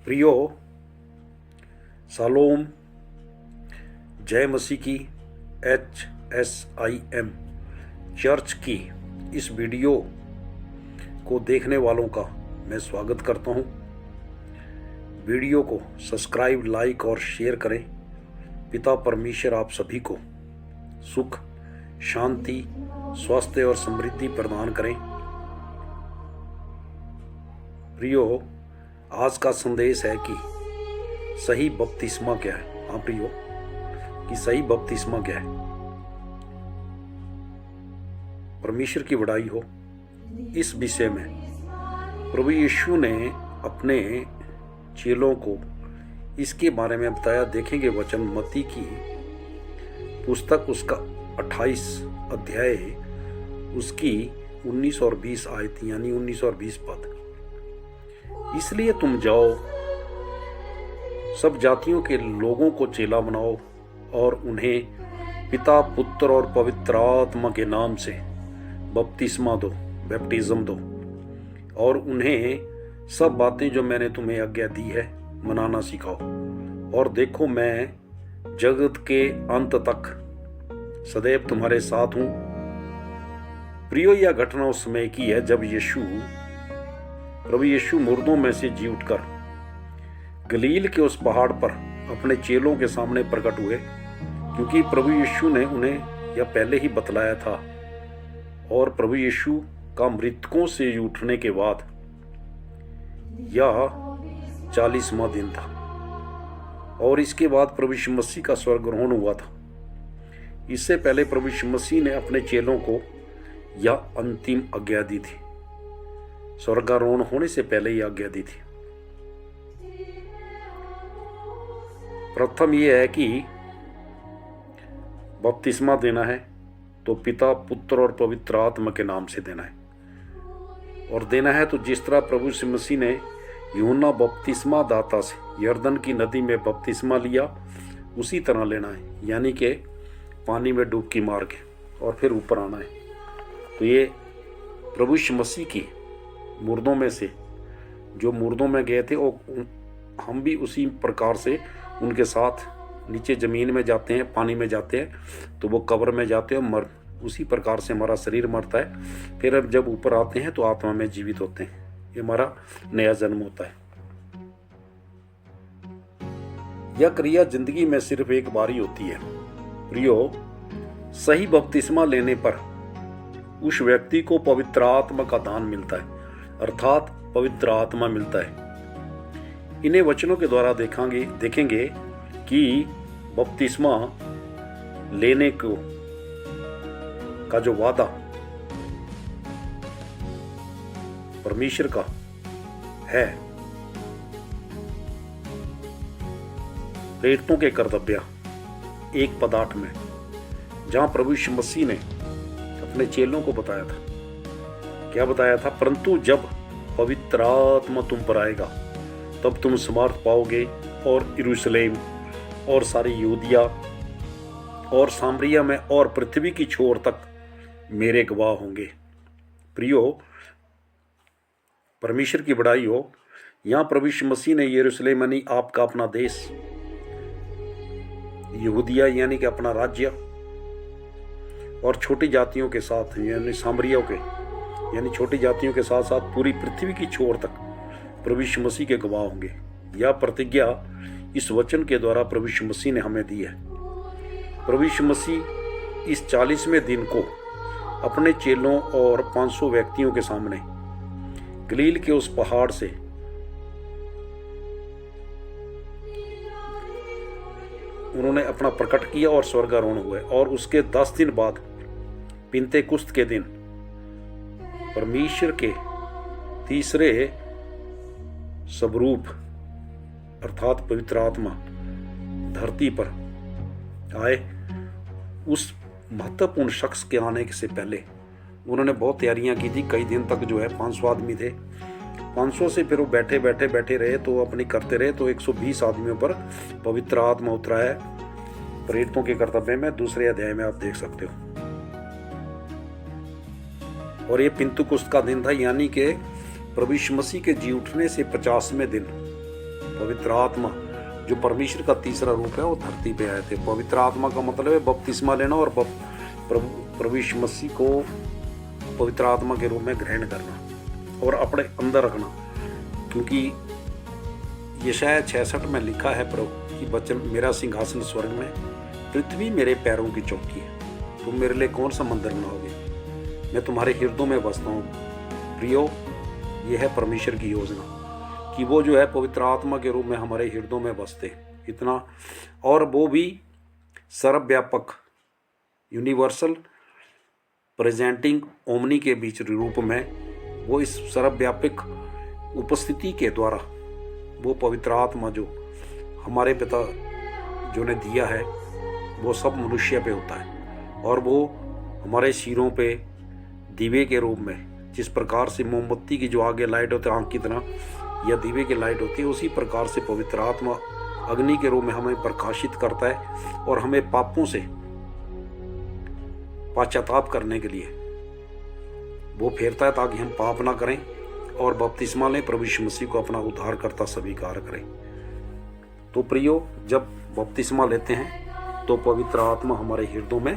प्रियो, शालोम, जय मसीह की HSIM चर्च की इस वीडियो को देखने वालों का मैं स्वागत करता हूं। वीडियो को सब्सक्राइब, लाइक और शेयर करें। पिता परमेश्वर आप सभी को सुख, शांति, स्वास्थ्य और समृद्धि प्रदान करें। प्रियो, आज का संदेश है कि सही बपतिस्मा क्या है। हाँ प्रियो, कि सही बपतिस्मा क्या है। परमेश्वर की बड़ाई हो। इस विषय में प्रभु यीशु ने अपने चेलों को इसके बारे में बताया। देखेंगे वचन मत्ती की पुस्तक, उसका 28 अध्याय, उसकी 19 और 20 आयत, यानी 19 और 20 पद। इसलिए तुम जाओ, सब जातियों के लोगों को चेला बनाओ और उन्हें पिता, पुत्र और पवित्र आत्मा के नाम से बपतिस्मा दो, बैप्टिज्म दो, और उन्हें सब बातें जो मैंने तुम्हें आज्ञा दी है मनाना सिखाओ। और देखो, मैं जगत के अंत तक सदैव तुम्हारे साथ हूं। प्रियो, यह घटना उस समय की है जब प्रभु यीशु मुर्दों में से जी उठकर गलील के उस पहाड़ पर अपने चेलों के सामने प्रकट हुए, क्योंकि प्रभु यीशु ने उन्हें यह पहले ही बतलाया था। और प्रभु यीशु का मृतकों से उठने के बाद यह 40वां दिन था, और इसके बाद प्रभु यीशु मसीह का स्वर्ग ग्रहण हुआ था। इससे पहले प्रभु यीशु मसीह ने अपने चेलों को यह अंतिम आज्ञा दी थी। स्वर्गारोहण होने से पहले ही आज्ञा दी थी। प्रथम यह है कि बपतिस्मा देना है तो पिता, पुत्र और पवित्र आत्मा के नाम से देना है। और देना है तो जिस तरह प्रभु यीशु मसीह ने यूहन्ना बपतिस्मा दाता से यरदन की नदी में बपतिस्मा लिया, उसी तरह लेना है, यानी कि पानी में डुबकी मार के और फिर ऊपर आना है। तो ये प्रभु यीशु मसीह की मुर्दों में से, जो मुर्दों में गए थे, और हम भी उसी प्रकार से उनके साथ नीचे ज़मीन में जाते हैं, पानी में जाते हैं, तो वो कब्र में जाते हैं, उसी प्रकार से हमारा शरीर मरता है। फिर अब जब ऊपर आते हैं तो आत्मा में जीवित होते हैं। ये हमारा नया जन्म होता है। यह क्रिया जिंदगी में सिर्फ एक बार ही होती है। प्रियो, सही बपतिस्मा लेने पर उस व्यक्ति को पवित्र आत्मा का दान मिलता है, अर्थात पवित्र आत्मा मिलता है। इन्हें वचनों के द्वारा देखेंगे कि बपतिस्मा लेने का जो वादा परमेश्वर का है, प्रेरितों के कर्तव्य 1:8 में, जहां प्रभु यीशु मसीह ने अपने चेलों को बताया था। क्या बताया था? परंतु जब पवित्र आत्मा तुम पर आएगा तब तुम समर्थ पाओगे, और यरूशलेम और सारी यहूदिया और सामरिया में और पृथ्वी की छोर तक मेरे गवाह होंगे। प्रियो, परमेश्वर की बड़ाई हो। यहाँ प्रभु यीशु मसीह ने यरूशलेम यानी आपका अपना देश, यहूदिया यानी कि अपना राज्य, और छोटी जातियों के साथ यानी सामरिया के यानी छोटी जातियों के साथ साथ पूरी पृथ्वी की छोर तक प्रभु यीशु मसीह के गवाह होंगे। यह प्रतिज्ञा इस वचन के द्वारा प्रभु यीशु मसीह ने हमें दी है। प्रभु यीशु मसीह इस 40वें दिन को अपने चेलों और 500 व्यक्तियों के सामने गलील के उस पहाड़ से उन्होंने अपना प्रकट किया और स्वर्गारोहण हुए। और उसके 10 दिन बाद पिन्तेकुस्त के दिन परमेश्वर के तीसरे स्वरूप अर्थात पवित्र आत्मा धरती पर आए। उस महत्वपूर्ण शख्स के आने से पहले उन्होंने बहुत तैयारियां की थी। कई दिन तक जो है 500 आदमी थे। 500 से फिर वो बैठे रहे, तो अपनी करते रहे, तो 120 आदमियों पर पवित्र आत्मा उतरा है। प्रेरितों के कर्तव्य में 2 अध्याय में आप देख सकते हो। और ये पिन्तुकुस्त का दिन था, यानी कि प्रभु यीशु मसीह के जी उठने से 50वें दिन पवित्र आत्मा जो परमेश्वर का तीसरा रूप है वो धरती पे आए थे। पवित्र आत्मा का मतलब है बपतिस्मा लेना और प्रभु यीशु मसीह को पवित्र आत्मा के रूप में ग्रहण करना और अपने अंदर रखना। क्योंकि यशायाह 66 में लिखा है प्रभु कि वचन मेरा सिंहासन स्वर्ग में, पृथ्वी मेरे पैरों की चौकी है, तुम मेरे लिए कौन सा मंदिर बनाओगे, मैं तुम्हारे हृदयों में बसता हूँ। प्रियो, यह है परमेश्वर की योजना कि वो जो है पवित्र आत्मा के रूप में हमारे हृदयों में बसते, इतना, और वो भी सर्वव्यापक यूनिवर्सल प्रेजेंटिंग ओमनी के बीच रूप में, वो इस सर्वव्यापक उपस्थिति के द्वारा वो पवित्र आत्मा जो हमारे पिता जो ने दिया है वो सब मनुष्य पे होता है। और वो हमारे सिरों पे दीवे के रूप में, जिस प्रकार से मोमबत्ती की जो आगे लाइट होती है आँख की तरह या दीवे की लाइट होती है, उसी प्रकार से पवित्र आत्मा अग्नि के रूप में हमें प्रकाशित करता है और हमें पापों से पश्चाताप करने के लिए वो फेरता है ताकि हम पाप ना करें और बपतिस्मा लें, प्रभु यीशु मसीह को अपना उद्धारकर्ता स्वीकार करें। तो प्रियो, जब बपतिस्मा लेते हैं तो पवित्र आत्मा हमारे हृदयों में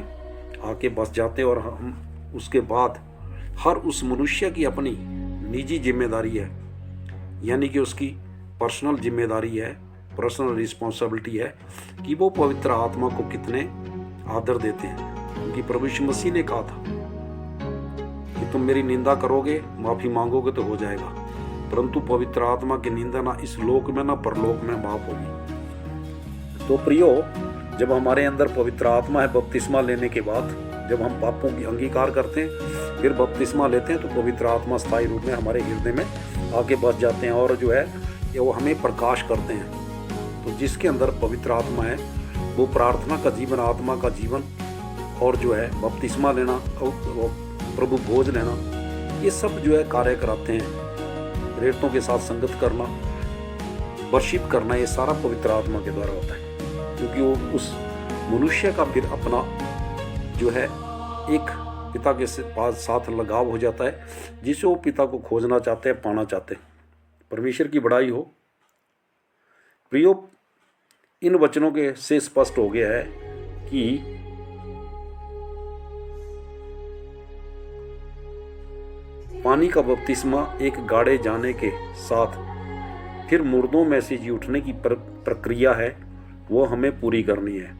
आके बस जाते हैं और हम उसके बाद हर उस मनुष्य की अपनी निजी जिम्मेदारी है, यानी कि उसकी पर्सनल जिम्मेदारी है, पर्सनल रिस्पॉन्सिबिलिटी है कि वो पवित्र आत्मा को कितने आदर देते हैं। क्योंकि प्रभु यीशु मसीह ने कहा था कि तुम मेरी निंदा करोगे, माफ़ी मांगोगे तो हो जाएगा, परंतु पवित्र आत्मा की निंदा ना इस लोक में ना परलोक में माफ होगी। तो प्रियो, जब हमारे अंदर पवित्र आत्मा है बपतिस्मा लेने के बाद, जब हम पापों की अंगीकार करते हैं फिर बपतिस्मा लेते हैं, तो पवित्र आत्मा स्थायी रूप में हमारे हृदय में आके बस जाते हैं और जो है वो हमें प्रकाश करते हैं। तो जिसके अंदर पवित्र आत्मा है वो प्रार्थना का जीवन, आत्मा का जीवन और जो है बपतिस्मा लेना और प्रभु भोज लेना, ये सब जो है कार्य कराते हैं। प्रेरितों के साथ संगत करना, वर्शिप करना, ये सारा पवित्र आत्मा के द्वारा होता है। क्योंकि वो उस मनुष्य का फिर अपना जो है एक पिता के साथ लगाव हो जाता है, जिसे वो पिता को खोजना चाहते हैं, पाना चाहते हैं। परमेश्वर की बड़ाई हो। प्रियो, इन वचनों के से स्पष्ट हो गया है कि पानी का बपतिस्मा एक गाड़े जाने के साथ फिर मुर्दों में से जी उठने की प्रक्रिया है, वो हमें पूरी करनी है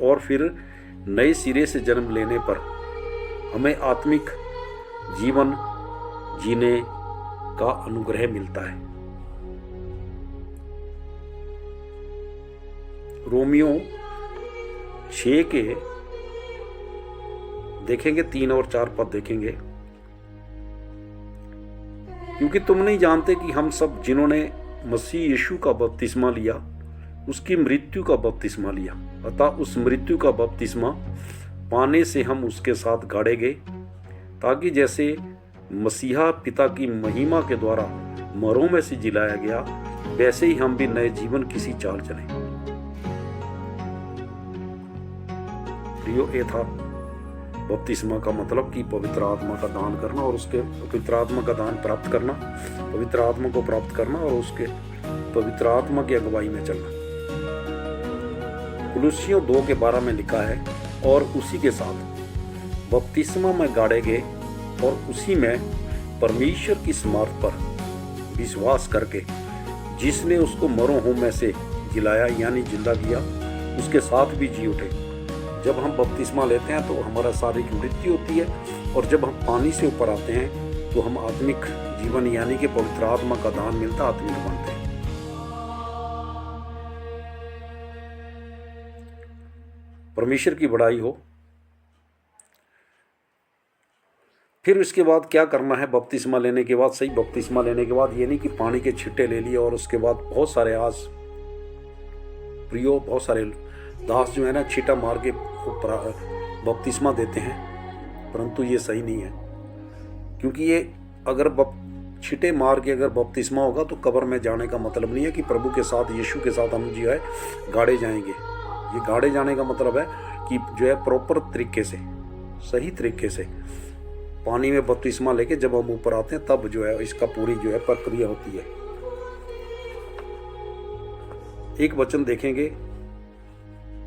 और फिर नए सिरे से जन्म लेने पर हमें आत्मिक जीवन जीने का अनुग्रह मिलता है। रोमियो 6 के देखेंगे 3 और 4 पद देखेंगे। क्योंकि तुम नहीं जानते कि हम सब जिन्होंने मसीह यीशु का बपतिस्मा लिया उसकी मृत्यु का बपतिस्मा लिया, अतः उस मृत्यु का बपतिस्मा पाने से हम उसके साथ गाड़े गए, ताकि जैसे मसीहा पिता की महिमा के द्वारा मरों में से जिलाया गया, वैसे ही हम भी नए जीवन किसी चाल चलें। प्रियो, ये था बपतिस्मा का मतलब कि पवित्र आत्मा का दान करना और उसके पवित्र आत्मा का दान प्राप्त करना, पवित्र आत्मा को प्राप्त करना और उसके पवित्र आत्मा की अगुवाई में चलना। कुलुस्सियों 2:12 में लिखा है, और उसी के साथ बपतिस्मा में गाड़े गए और उसी में परमेश्वर की समर्थ पर विश्वास करके जिसने उसको मरों में से जिलाया यानी जिंदा किया, उसके साथ भी जी उठे। जब हम बपतिस्मा लेते हैं तो हमारा शारीरिक मृत्यु होती है, और जब हम पानी से ऊपर आते हैं तो हम आत्मिक जीवन यानी कि पवित्र आत्मा का दान मिलता, आत्मिक बनते हैं। परमेश्वर की बड़ाई हो। फिर इसके बाद क्या करना है बपतिस्मा लेने के बाद? सही बपतिस्मा लेने के बाद ये नहीं कि पानी के छिट्टे ले लिए और उसके बाद बहुत सारे बहुत सारे दास जो है ना छींटा मार के बपतिस्मा देते हैं, परंतु ये सही नहीं है। क्योंकि ये अगर छींटे मार के अगर बपतिस्मा होगा तो कब्र में जाने का मतलब नहीं है कि प्रभु के साथ, यीशु के साथ हम जो है गाड़े जाएंगे। ये गाड़े जाने का मतलब है कि जो है प्रॉपर तरीके से, सही तरीके से पानी में बपतिस्मा लेके जब हम ऊपर आते हैं तब जो है इसका पूरी जो है प्रक्रिया होती है। एक वचन देखेंगे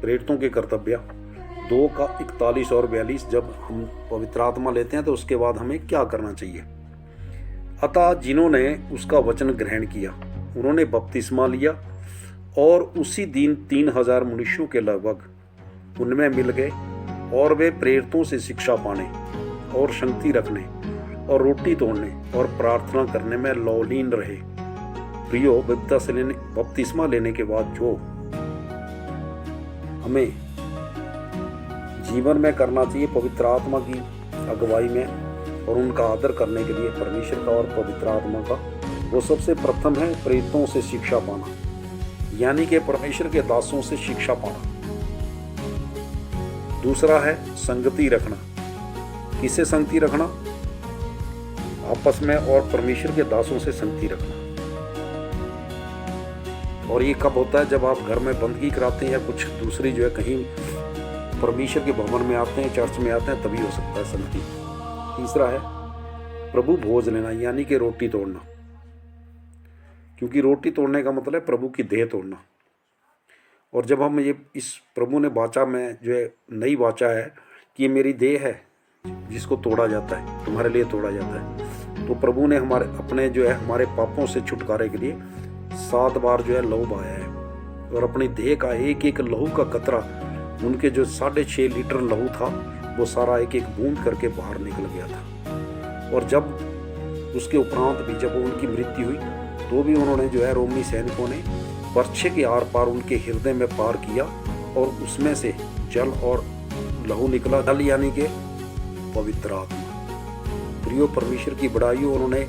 प्रेरितों के कर्तव्य 2 का 41 और 42। जब हम पवित्र आत्मा लेते हैं तो उसके बाद हमें क्या करना चाहिए। अतः जिन्होंने उसका वचन ग्रहण किया उन्होंने बपतिस्मा लिया, और उसी दिन 3000 मनुष्यों के लगभग उनमें मिल गए, और वे प्रेरितों से शिक्षा पाने और शक्ति रखने और रोटी तोड़ने और प्रार्थना करने में लौलीन रहे। प्रियो, बपतिस्मा लेने के बाद जो हमें जीवन में करना चाहिए पवित्र आत्मा की अगुवाई में और उनका आदर करने के लिए परमेश्वर का और पवित्र आत्मा का, वो सबसे प्रथम है प्रेरितों से शिक्षा पाना, यानी कि परमेश्वर के दासों से शिक्षा पाना। दूसरा है संगति रखना। किसे संगति रखना? आपस में और परमेश्वर के दासों से संगति रखना। और ये कब होता है? जब आप घर में बंदगी कराते हैं या कुछ दूसरी जो है कहीं परमेश्वर के भवन में आते हैं, चर्च में आते हैं, तभी हो सकता है संगति। तीसरा है प्रभु भोज लेना, यानी कि रोटी तोड़ना, क्योंकि रोटी तोड़ने का मतलब है प्रभु की देह तोड़ना। और जब हम ये इस प्रभु ने वाचा में जो है नई वाचा है कि ये मेरी देह है जिसको तोड़ा जाता है, तुम्हारे लिए तोड़ा जाता है, तो प्रभु ने हमारे अपने जो है हमारे पापों से छुटकारे के लिए 7 बार जो है लहू बहाया है, और अपनी देह का एक एक लहू का कतरा, उनके जो 6.5 लीटर लहू था वो सारा एक एक बूंद करके बाहर निकल गया था। और जब उसके उपरांत भी जब उनकी मृत्यु हुई तो भी उन्होंने जो है रोमी सैनिकों ने बर्छे के आर पार उनके हृदय में पार किया, और उसमें से जल और लहू निकला। जल यानी कि पवित्र आत्मा। प्रियो, परमेश्वर की बड़ाई, उन्होंने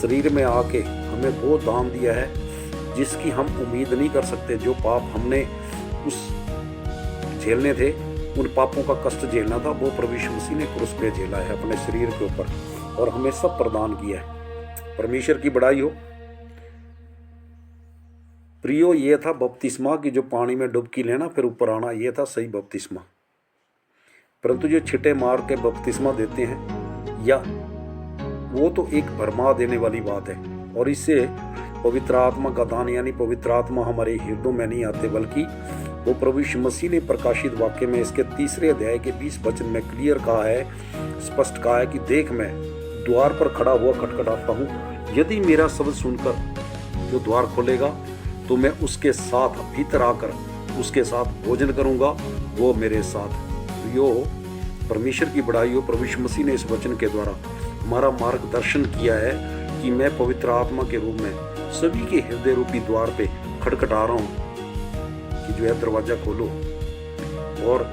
शरीर में आके हमें वो दान दिया है जिसकी हम उम्मीद नहीं कर सकते। जो पाप हमने उस झेलने थे, उन पापों का कष्ट झेलना था, वो प्रभु यीशु मसीह ने क्रूस पे झेला है अपने शरीर के ऊपर, और हमें सब प्रदान किया है। परमेश्वर की बड़ाई हो। प्रियो, ये था बपतिस्मा की जो पानी में डुबकी लेना फिर ऊपर आना, ये था सही बपतिस्मा। परंतु जो छिटे मार के बपतिस्मा देते हैं या वो तो एक भरमा देने वाली बात है, और इससे पवित्र आत्मा का दान यानी पवित्र आत्मा हमारे हृदयों में नहीं आते, बल्कि वो प्रभु यीशु मसीह ने प्रकाशित वाक्य में इसके 3 अध्याय के 20 वचन में क्लियर कहा है, स्पष्ट कहा है कि देख मैं द्वार पर खड़ा हुआ खटखटाता हूँ, यदि मेरा शब्द सुनकर जो द्वार खोलेगा तो मैं उसके साथ भीतर आकर उसके साथ भोजन करूंगा, वो मेरे साथ। यो परमेश्वर की बड़ाई हो। प्रभु यीशु मसीह ने इस वचन के द्वारा हमारा मार्गदर्शन किया है कि मैं पवित्र आत्मा के रूप में सभी के हृदय रूपी द्वार पे खटखटा रहा हूँ कि जो है दरवाजा खोलो, और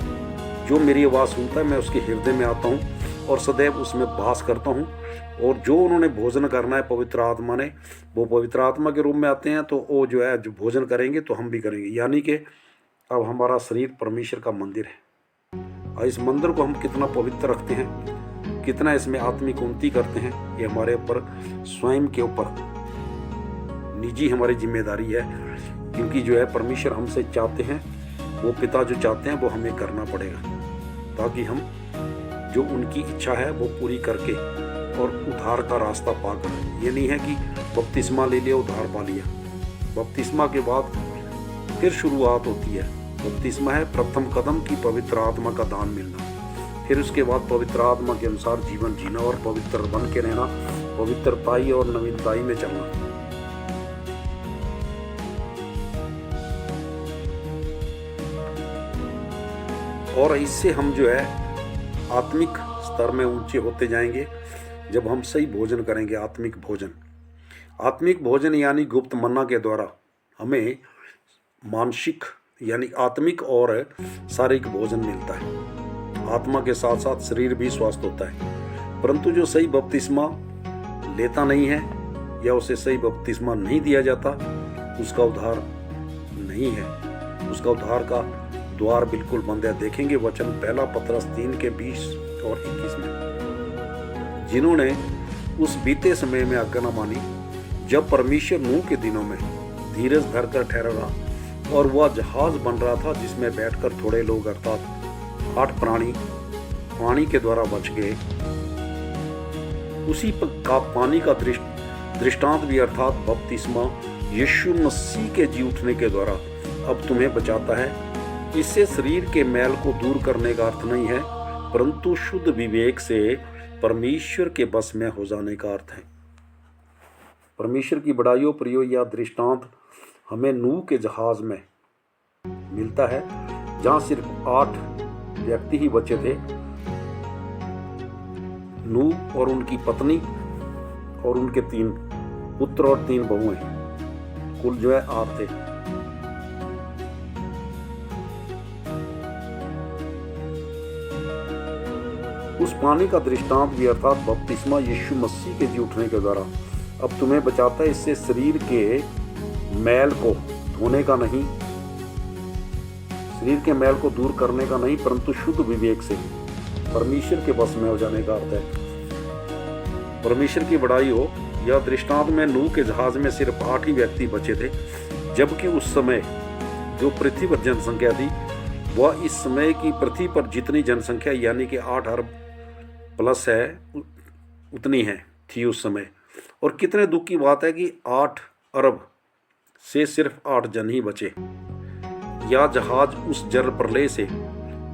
जो मेरी आवाज़ सुनता है मैं उसके हृदय में आता हूँ और सदैव उसमें वास करता हूँ। और जो उन्होंने भोजन करना है पवित्र आत्मा ने, वो पवित्र आत्मा के रूप में आते हैं, तो वो जो है जो भोजन करेंगे तो हम भी करेंगे। यानी कि अब हमारा शरीर परमेश्वर का मंदिर है, और इस मंदिर को हम कितना पवित्र रखते हैं, कितना इसमें आत्मिक उन्नति करते हैं, ये हमारे ऊपर स्वयं के ऊपर निजी हमारी जिम्मेदारी है। क्योंकि जो है परमेश्वर हमसे चाहते हैं, वो पिता जो चाहते हैं वो हमें करना पड़ेगा, ताकि हम जो उनकी इच्छा है वो पूरी करके और उद्धार का रास्ता पाकर। ये नहीं है कि बपतिस्मा ले लिया उद्धार पा लिया। बपतिस्मा के बाद फिर शुरुआत होती है। बपतिस्मा है प्रथम कदम की पवित्र आत्मा का दान मिलना, फिर उसके बाद पवित्र आत्मा के अनुसार जीवन जीना और पवित्र बन के रहना, पवित्रताई और नवीनताई में चलना। और इससे हम जो है आत्मिक स्तर में ऊंचे होते जाएंगे जब हम सही भोजन करेंगे। आत्मिक भोजन यानी गुप्त मन्ना के द्वारा हमें मानसिक यानी आत्मिक और शारीरिक भोजन मिलता है। आत्मा के साथ साथ शरीर भी स्वस्थ होता है। परंतु जो सही बपतिस्मा लेता नहीं है या उसे सही बपतिस्मा नहीं दिया जाता, उसका उद्धार नहीं है, उसका उद्धार का द्वार बिल्कुल बंद है। देखेंगे वचन पहला पतरस 3 के 20 और 21 में। जिन्होंने उस बीते समय में आज्ञा न मानी, जब परमेश्वर नूह के दिनों में धीरज धरकर ठहरा रहा और वह जहाज बन रहा था जिसमें बैठकर थोड़े लोग अर्थात 8 प्राणी पानी के द्वारा बच गए, उसी का पानी का दृष्टांत भी अर्थात बपतिस्मा यीशु मसीह के जी उठने के द्वारा अब तुम्हें बचाता है। इससे शरीर के मैल को दूर करने का अर्थ नहीं है, परंतु शुद्ध विवेक से परमेश्वर के बस में हो जाने का अर्थ है। परमेश्वर की बड़ाइयों प्रियो या दृष्टांत हमें नूह के जहाज में मिलता है, जहां सिर्फ 8 व्यक्ति ही बचे थे। नूह और उनकी पत्नी और उनके 3 पुत्र और 3 बहुएं, कुल जो है 8 थे। उस पानी का दृष्टांत भी अर्थात बपतिस्मा यीशु मसीह के जी उठने के द्वारा अब तुम्हें बचाता है। इससे शरीर के मैल को धोने का नहीं, शरीर के मैल को दूर करने का नहीं, परंतु शुद्ध विवेक से परमेश्वर के बस में हो जाने का अर्थ है। परमेश्वर की बड़ाई हो। यह दृष्टांत में नूह के जहाज में सिर्फ 8 ही व्यक्ति बचे थे, जबकि उस समय जो पृथ्वी पर जनसंख्या थी वह इस समय की पृथ्वी पर जितनी जनसंख्या यानी कि 8 अरब प्लस है उतनी है थी उस समय। और कितने दुख की बात है कि 8 अरब से सिर्फ 8 जन ही बचे। यह जहाज उस जल प्रलय से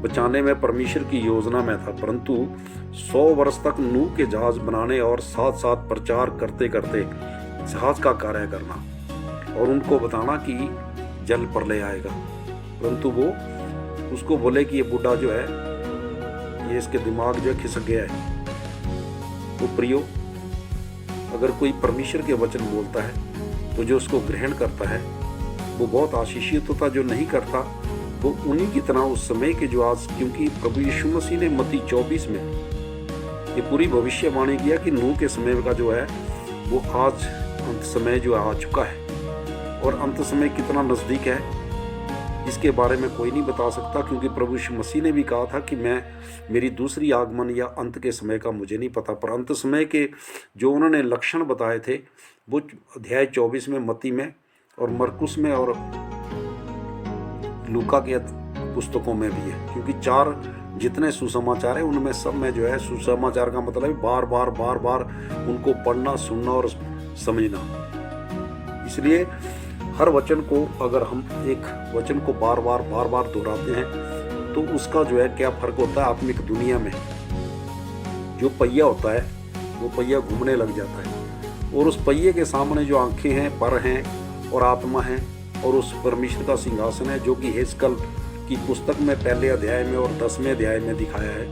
बचाने में परमेश्वर की योजना में था, परंतु 100 वर्ष तक नूह के जहाज बनाने और साथ साथ प्रचार करते करते जहाज का कार्य करना और उनको बताना कि जल प्रलय आएगा, परंतु वो उसको बोले कि ये बूढ़ा जो है ये इसके दिमाग जो खिसक गया है। तो प्रियो, अगर कोई परमेश्वर के वचन बोलता है तो जो उसको ग्रहण करता है वो बहुत आशीषित होता, जो नहीं करता वो उन्हीं की तरह उस समय के जो आज, क्योंकि प्रभु यीशु मसीह ने मत्ती 24 में ये पूरी भविष्यवाणी किया कि नूह के समय का जो है वो आज अंत समय जो आ चुका है, और अंत समय कितना नज़दीक है इसके बारे में कोई नहीं बता सकता, क्योंकि प्रभु यीशु मसीह ने भी कहा था कि मेरी दूसरी आगमन या अंत के समय का मुझे नहीं पता। पर अंत समय के जो उन्होंने लक्षण बताए थे वो अध्याय 24 में मत्ती में और मरकुस में और लूका के पुस्तकों में भी है, क्योंकि 4 जितने सुसमाचार है उनमें सब में जो है सुसमाचार का मतलब बार बार उनको पढ़ना, सुनना और समझना। इसलिए हर वचन को अगर हम एक वचन को बार बार दोहराते हैं तो उसका जो है क्या फर्क होता है। आत्मिक दुनिया में जो पहिया होता है वो पहिया घूमने लग जाता है, और उस पहिए के सामने जो आंखें हैं, पर हैं और आत्मा है और उस परमेश्वर का सिंहासन है, जो कि हेस्कल की पुस्तक में पहले अध्याय में और 10वें अध्याय में दिखाया है,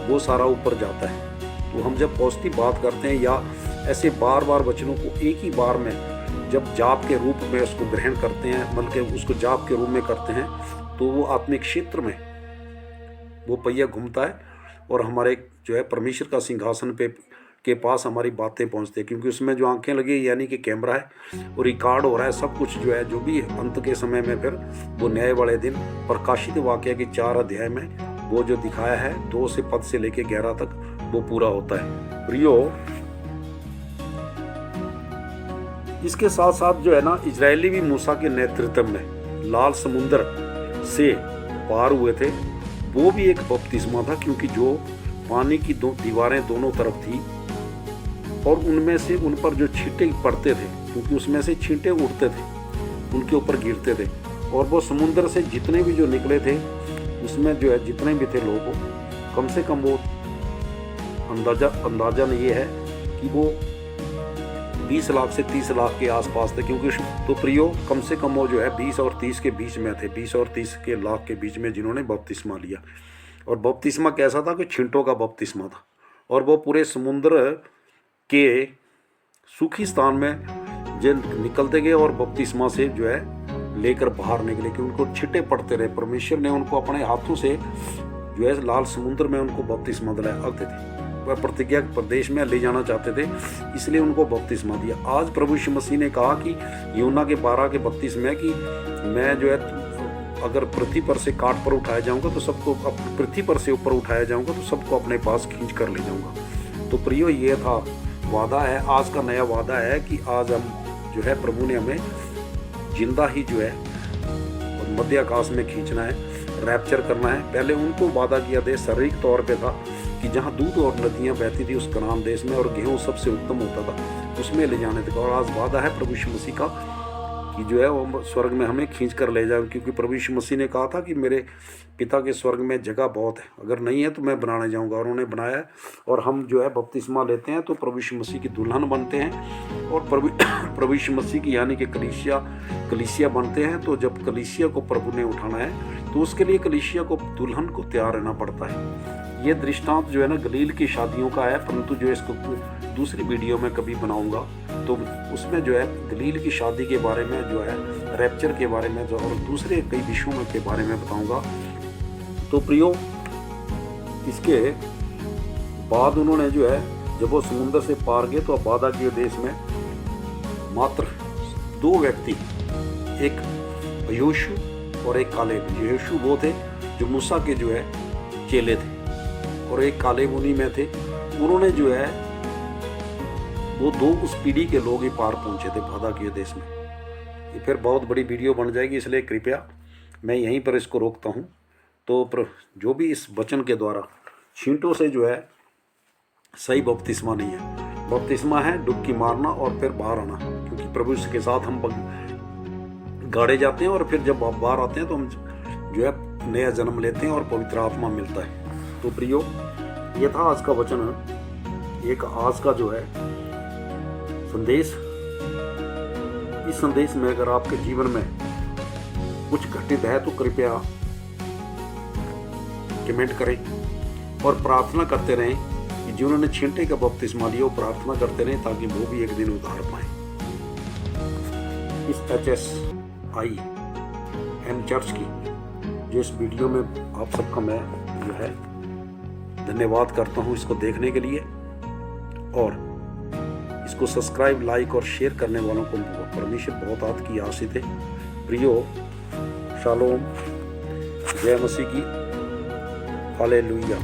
वो सारा ऊपर जाता है। तो हम जब पॉजिटिव बात करते हैं या ऐसे बार वचनों को एक ही बार में जब जाप के रूप में उसको ग्रहण करते हैं, बल्कि उसको जाप के रूप में करते हैं, तो वो आत्मिक क्षेत्र में वो पहिया घूमता है और हमारे जो है परमेश्वर का सिंहासन पे के पास हमारी बातें पहुंचती है, क्योंकि उसमें जो आंखें लगी यानी कि कैमरा है और रिकॉर्ड हो रहा है सब कुछ जो है, जो भी अंत के समय में फिर वो न्याय वाले दिन प्रकाशित वाक्य के 4 अध्याय में वो जो दिखाया है 2 से पद से लेके 11 तक वो पूरा होता है। प्रियो, इसके साथ साथ जो है ना, इजरायली भी मूसा के नेतृत्व में लाल समुद्र से पार हुए थे। वो भी एक बपतिस्मा था, क्योंकि जो पानी की 2 दीवारें दोनों तरफ थी और उनमें से उन पर जो छींटे पड़ते थे, क्योंकि उसमें से छींटे उड़ते थे, उनके ऊपर गिरते थे, और वो समुद्र से जितने भी जो निकले थे उसमें जो है जितने भी थे लोग, कम से कम वो अंदाजा ये है कि वो 20 लाख से 30 लाख के आसपास थे, क्योंकि तो प्रियो कम से कम वो जो है 20 और 30 के बीच में थे, 20 और 30 के लाख के बीच में जिन्होंने बपतिस्मा लिया। और बपतिस्मा कैसा था कि छींटों का बपतिस्मा था, और वो पूरे समुद्र के सूखी स्थान में जो निकलते गए और बपतिस्मा से जो है लेकर बाहर निकले, कि उनको छींटे पड़ते रहे। परमेश्वर ने उनको अपने हाथों से जो है लाल समुद्र में उनको बपतिस्मा दिलाया थे। वह प्रतिज्ञा प्रदेश में ले जाना चाहते थे, इसलिए उनको बपतिस्मा दिया। आज प्रभु यीशु मसीह ने कहा कि यूहन्ना के 12 के 32 में कि मैं जो है अगर पृथ्वी पर से काट पर उठाया जाऊंगा तो सबको, पृथ्वी पर से ऊपर उठाया जाऊंगा तो सबको अपने पास खींच कर ले जाऊंगा। तो प्रियो, ये था वादा है, आज का नया वादा है कि आज हम जो है प्रभु ने हमें जिंदा ही जो है मध्य आकाश में खींचना है, रैप्चर करना है। पहले उनको वादा किया था शारीरिक तौर पे था कि जहाँ दूध और नदियाँ बहती थी उस कनान देश में और गेहूँ सबसे उत्तम होता था, उसमें ले जाने तक। और आज वादा है प्रभु यीशु मसीह का कि जो है वो स्वर्ग में हमें खींच कर ले जाए, क्योंकि प्रभु यीशु मसीह ने कहा था कि मेरे पिता के स्वर्ग में जगह बहुत है, अगर नहीं है तो मैं बनाने जाऊंगा, और उन्होंने बनाया है। और हम जो है बपतिस्मा लेते हैं तो प्रभु यीशु मसीह की दुल्हन बनते हैं, और प्रभु यीशु मसीह की यानी कि कलीसिया बनते हैं। तो जब कलीसिया को प्रभु ने उठाना है तो उसके लिए कलीसिया को दुल्हन को तैयार रहना पड़ता है। ये दृष्टांत जो है ना गलील की शादियों का है, परंतु जो इसको दूसरी वीडियो में कभी बनाऊंगा तो उसमें जो है गलील की शादी के बारे में, जो है रैप्चर के बारे में, जो और दूसरे कई विषयों में के बारे में बताऊंगा। तो प्रियो, इसके बाद उन्होंने जो है जब वो समुद्र से पार गए तो अबादा के देश में मात्र 2 व्यक्ति, एक यहोशू और एक कालेब। यहोशू वो थे जो मूसा के जो है चेले थे, और एक कालेब उन्हीं में थे। उन्होंने जो है वो 2 उस पीढ़ी के लोग ही पार पहुंचे थे बादा के देश में। ये फिर बहुत बड़ी वीडियो बन जाएगी, इसलिए कृपया मैं यहीं पर इसको रोकता हूँ। तो जो भी इस वचन के द्वारा छींटों से जो है सही बपतिस्मा नहीं है। बपतिस्मा है डुबकी मारना और फिर बाहर आना, क्योंकि प्रभु के साथ हम गाड़े जाते हैं, और फिर जब बाहर आते हैं तो हम जो है नया जन्म लेते हैं और पवित्र आत्मा मिलता है। तो प्रियो, ये था आज का वचन, एक आज का जो है संदेश। इस संदेश में अगर आपके जीवन में कुछ घटित है तो कृपया कमेंट करें और प्रार्थना करते रहें कि जिन्होंने छींटे का बपतिस्मा लिया वो प्रार्थना करते रहें ताकि वो भी एक दिन उद्धार पाएं। इस HSIM चर्च की जो इस वीडियो में आप सबका मैं जो है धन्यवाद करता हूँ इसको देखने के लिए, और इसको सब्सक्राइब, लाइक और शेयर करने वालों को परमेश्वर बहुत की आशीष है। प्रियो, शालोम, जय मसीह की, हालेलुया।